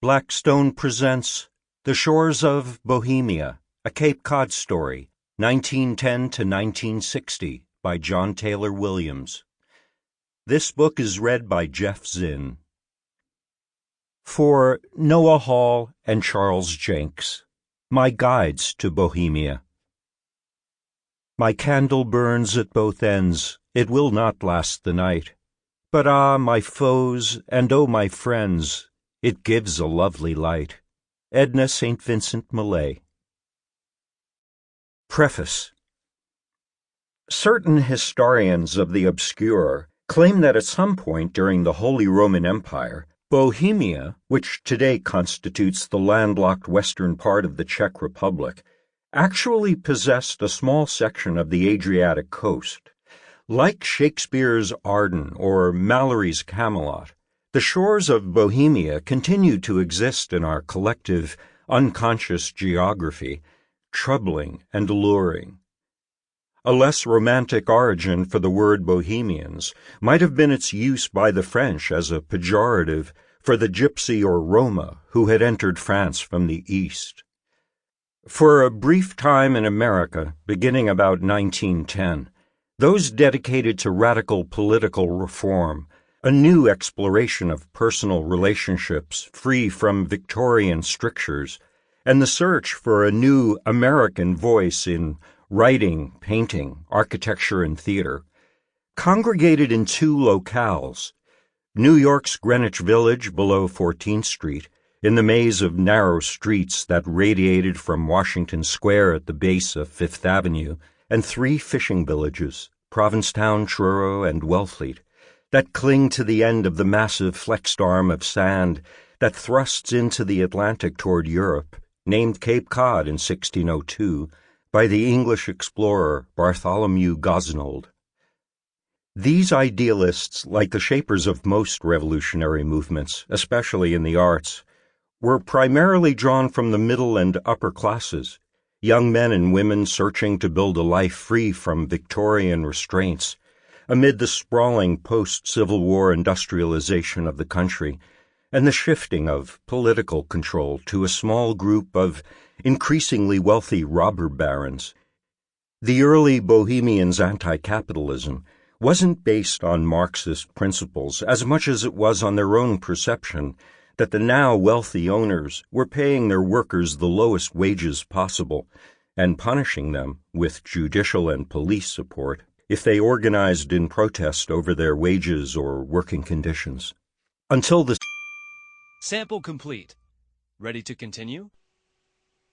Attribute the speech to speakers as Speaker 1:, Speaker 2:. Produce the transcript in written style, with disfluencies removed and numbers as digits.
Speaker 1: Blackstone presents The Shores of Bohemia, a Cape Cod Story, 1910 to 1960, by John Taylor Williams. This book is read by Jeff Zinn. For Noah Hall and Charles Jenks, My Guides to Bohemia. My candle burns at both ends, it will not last the night. But ah, my foes, and oh, my friends, it gives a lovely light. Edna St. Vincent Millay. Preface. Certain historians of the obscure claim that at some point during the Holy Roman Empire, Bohemia, which today constitutes the landlocked western part of the Czech Republic, actually possessed a small section of the Adriatic coast. Like Shakespeare's Arden or Malory's Camelot, the shores of Bohemia continue to exist in our collective, unconscious geography, troubling and alluring. A less romantic origin for the word Bohemians might have been its use by the French as a pejorative for the gypsy or Roma who had entered France from the east. For a brief time in America, beginning about 1910, those dedicated to radical political reform, a new exploration of personal relationships free from Victorian strictures, and the search for a new American voice in writing, painting, architecture, and theater, congregated in two locales: New York's Greenwich Village below 14th Street, in the maze of narrow streets that radiated from Washington Square at the base of Fifth Avenue, and three fishing villages, Provincetown, Truro, and Wellfleet, that cling to the end of the massive flexed arm of sand that thrusts into the Atlantic toward Europe, named Cape Cod in 1602 by the English explorer Bartholomew Gosnold. These idealists, like the shapers of most revolutionary movements, especially in the arts, were primarily drawn from the middle and upper classes, young men and women searching to build a life free from Victorian restraints, amid the sprawling post-Civil War industrialization of the country and the shifting of political control to a small group of increasingly wealthy robber barons. The early Bohemians' anti-capitalism wasn't based on Marxist principles as much as it was on their own perception that the now wealthy owners were paying their workers the lowest wages possible and punishing them with judicial and police support if they organized in protest over their wages or working conditions. Until the
Speaker 2: Sample complete. Ready to continue?